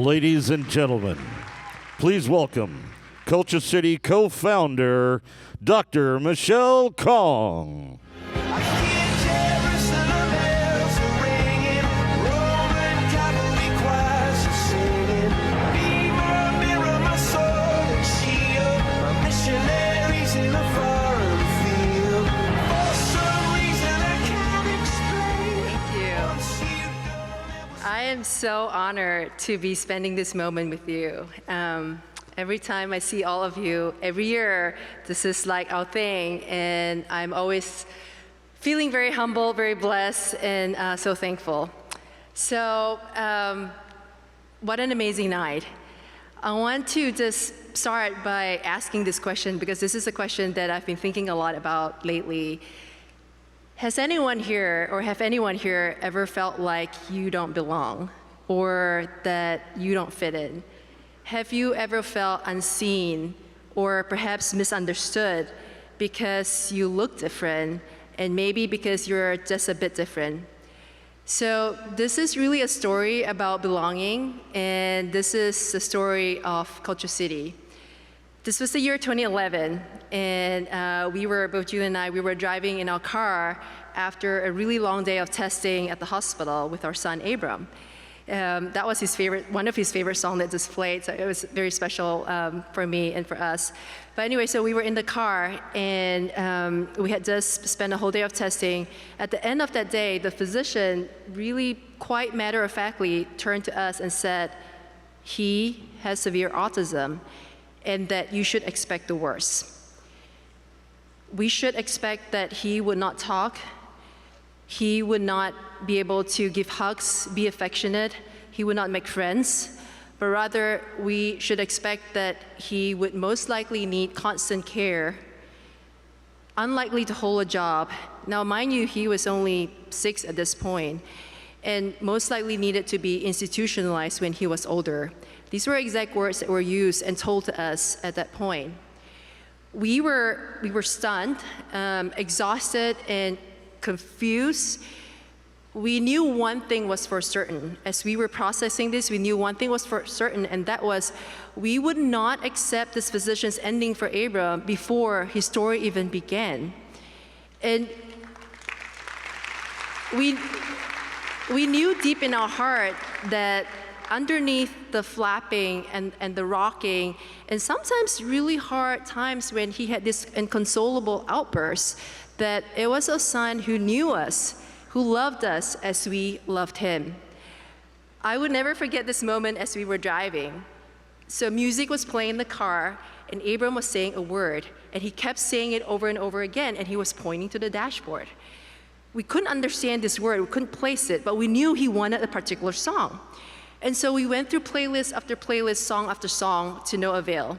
Ladies and gentlemen, please welcome Culture City co-founder, Dr. Michele Kong. I am so honored to be spending this moment with you. Every time I see all of you, every year, this is like our thing, and I'm always feeling very humble, very blessed, and so thankful. So, what an amazing night. I want to just start by asking this question, because this is a question that I've been thinking a lot about lately. Has anyone here, or have anyone here ever felt like you don't belong, or that you don't fit in? Have you ever felt unseen, or perhaps misunderstood because you look different, and maybe because you're just a bit different? So this is really a story about belonging, and this is the story of Culture City. This was the year 2011, and both Julie and I, we were driving in our car after a really long day of testing at the hospital with our son, Abram. That was one of his favorite songs that just played, so it was very special for me and for us. But anyway, so we were in the car, and we had just spent a whole day of testing. At the end of that day, the physician really quite matter-of-factly turned to us and said, he has severe autism, and that you should expect the worst. We should expect that he would not talk, he would not be able to give hugs, be affectionate, he would not make friends, but rather we should expect that he would most likely need constant care, unlikely to hold a job. Now, mind you, he was only 6 at this point, and most likely needed to be institutionalized when he was older. These were exact words that were used and told to us at that point. We were stunned, exhausted, and confused. We knew one thing was for certain. As we were processing this, we knew one thing was for certain, and that was we would not accept this physician's ending for Abram before his story even began. And we knew deep in our heart that underneath the flapping and the rocking, and sometimes really hard times when he had this inconsolable outburst, that it was a son who knew us, who loved us as we loved him. I would never forget this moment as we were driving. So music was playing in the car, and Abram was saying a word, and he kept saying it over and over again, and he was pointing to the dashboard. We couldn't understand this word, we couldn't place it, but we knew he wanted a particular song. And so we went through playlist after playlist, song after song, to no avail.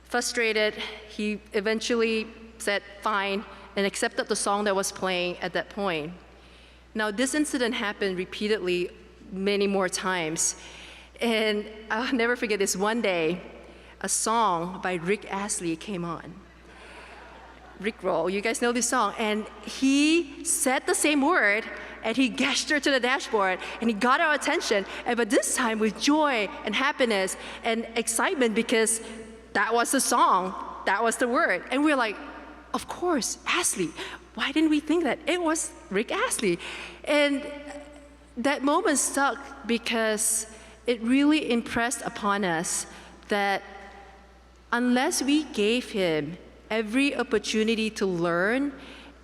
Frustrated, he eventually said fine and accepted the song that was playing at that point. Now, this incident happened repeatedly many more times. And I'll never forget this. One day, a song by Rick Astley came on. Rickroll, you guys know this song. And he said the same word, and he gestured to the dashboard, and he got our attention, but this time with joy and happiness and excitement, because that was the song, that was the word. And we're like, of course, Astley. Why didn't we think that? It was Rick Astley. And that moment stuck because it really impressed upon us that unless we gave him every opportunity to learn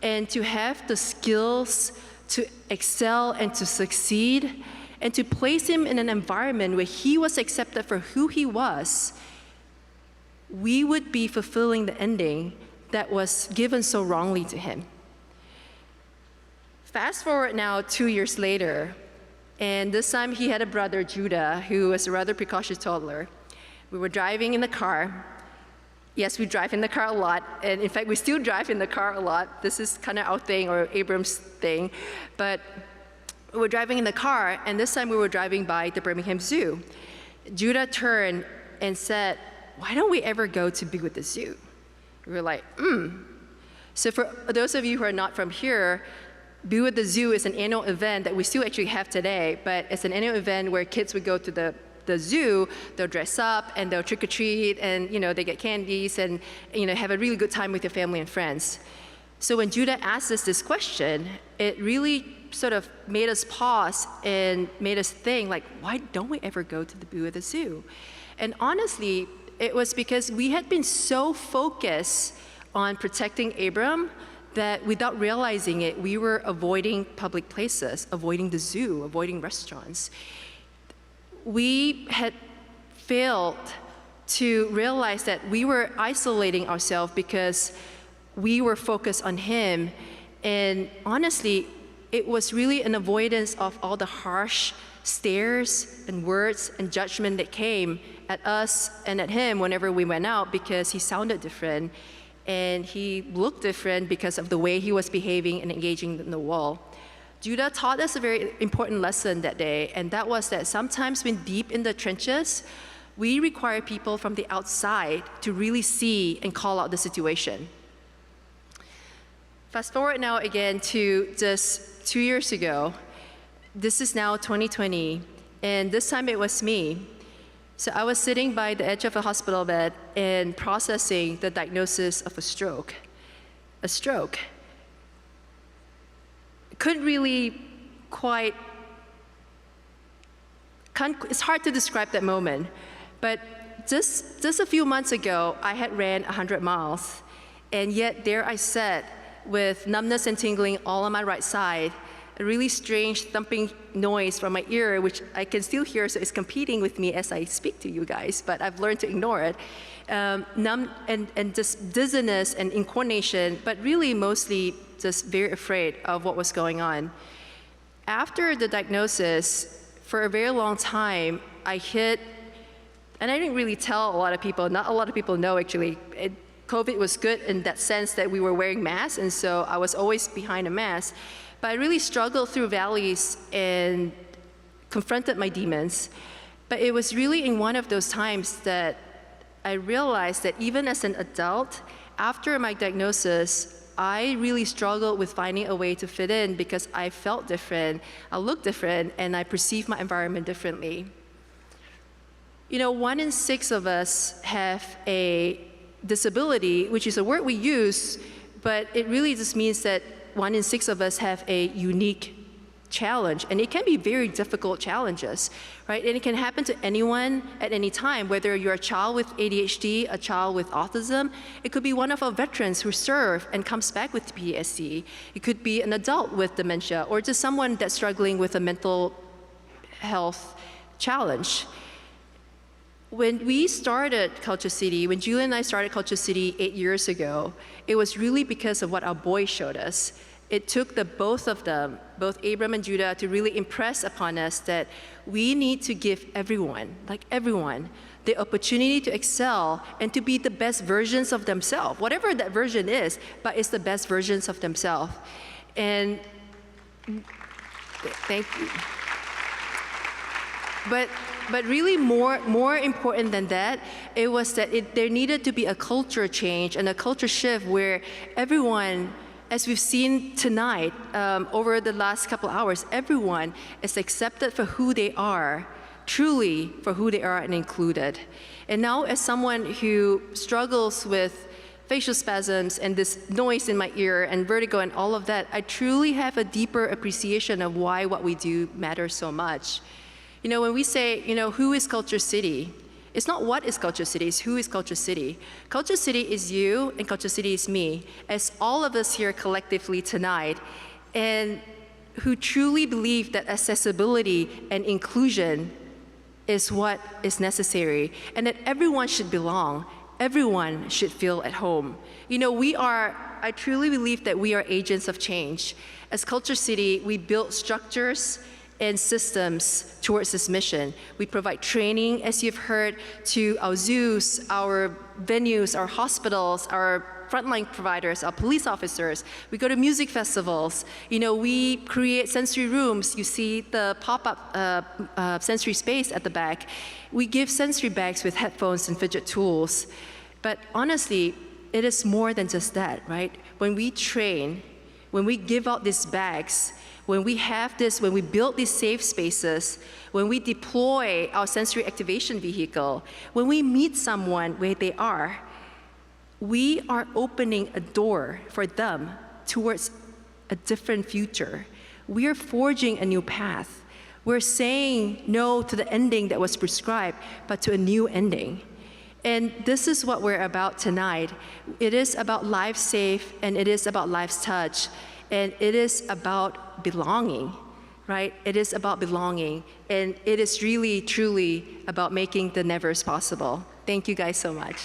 and to have the skills to excel and to succeed, and to place him in an environment where he was accepted for who he was, we would be fulfilling the ending that was given so wrongly to him. Fast forward now 2 years later, and this time he had a brother, Judah, who was a rather precocious toddler. We were driving in the car. Yes, we drive in the car a lot, and in fact, we still drive in the car a lot. This is kind of our thing, or Abram's thing. But we were driving in the car, and this time we were driving by the Birmingham Zoo. Judah turned and said, why don't we ever go to be with the zoo? We were like, So for those of you who are not from here, Be with the Zoo is an annual event that we still actually have today, but it's an annual event where kids would go to the the zoo, they'll dress up and they'll trick or treat, and they get candies and have a really good time with their family and friends. So when Judah asked us this question, it really sort of made us pause and made us think, like, why don't we ever go to the boo at the zoo? And honestly, it was because we had been so focused on protecting Abram that without realizing it, we were avoiding public places, avoiding the zoo, avoiding restaurants. We had failed to realize that we were isolating ourselves because we were focused on him. And honestly, it was really an avoidance of all the harsh stares and words and judgment that came at us and at him whenever we went out, because he sounded different and he looked different because of the way he was behaving and engaging in the world. Judah taught us a very important lesson that day, and that was that sometimes when deep in the trenches, we require people from the outside to really see and call out the situation. Fast forward now again to just 2 years ago. This is now 2020, and this time it was me. So I was sitting by the edge of a hospital bed and processing the diagnosis of a stroke. A stroke. Couldn't really quite, it's hard to describe that moment, but just a few months ago, I had ran 100 miles, and yet there I sat with numbness and tingling all on my right side, a really strange thumping noise from my ear, which I can still hear, so it's competing with me as I speak to you guys, but I've learned to ignore it. Numb and just dizziness and incoordination, but really mostly just very afraid of what was going on. After the diagnosis, for a very long time, I hit, and I didn't really tell a lot of people, not a lot of people know actually, COVID was good in that sense that we were wearing masks, and so I was always behind a mask. But I really struggled through valleys and confronted my demons. But it was really in one of those times that I realized that even as an adult, after my diagnosis, I really struggled with finding a way to fit in because I felt different, I looked different, and I perceived my environment differently. 1 in 6 of us have a disability, which is a word we use, but it really just means that 1 in 6 of us have a unique challenge, and it can be very difficult challenges, right? And it can happen to anyone at any time, whether you're a child with ADHD, a child with autism. It could be one of our veterans who serve and comes back with PTSD. It could be an adult with dementia, or just someone that's struggling with a mental health challenge. When we started Culture City, when Julia and I started Culture City 8 years ago, it was really because of what our boys showed us. It took the both of them, both Abram and Judah, to really impress upon us that we need to give everyone, like everyone, the opportunity to excel and to be the best versions of themselves, whatever that version is, but it's the best versions of themselves. And thank you. But really more important than that, it was that there needed to be a culture change and a culture shift where everyone, as we've seen tonight, over the last couple hours, everyone is accepted for who they are, truly for who they are and included. And now as someone who struggles with facial spasms and this noise in my ear and vertigo and all of that, I truly have a deeper appreciation of why what we do matters so much. When we say, who is Culture City? It's not what is Culture City, it's who is Culture City. Culture City is you, and Culture City is me, as all of us here collectively tonight, and who truly believe that accessibility and inclusion is what is necessary, and that everyone should belong, everyone should feel at home. I truly believe that we are agents of change. As Culture City, we build structures and systems towards this mission. We provide training, as you've heard, to our zoos, our venues, our hospitals, our frontline providers, our police officers. We go to music festivals. We create sensory rooms. You see the pop-up sensory space at the back. We give sensory bags with headphones and fidget tools. But honestly, it is more than just that, right? When we train, when we give out these bags, when we have this, when we build these safe spaces, when we deploy our sensory activation vehicle, when we meet someone where they are, we are opening a door for them towards a different future. We are forging a new path. We're saying no to the ending that was prescribed, but to a new ending. And this is what we're about tonight. It is about Life Safe, and it is about Life's Touch, and it is about belonging, right? It is about belonging, and it is really, truly about making the nevers possible. Thank you guys so much.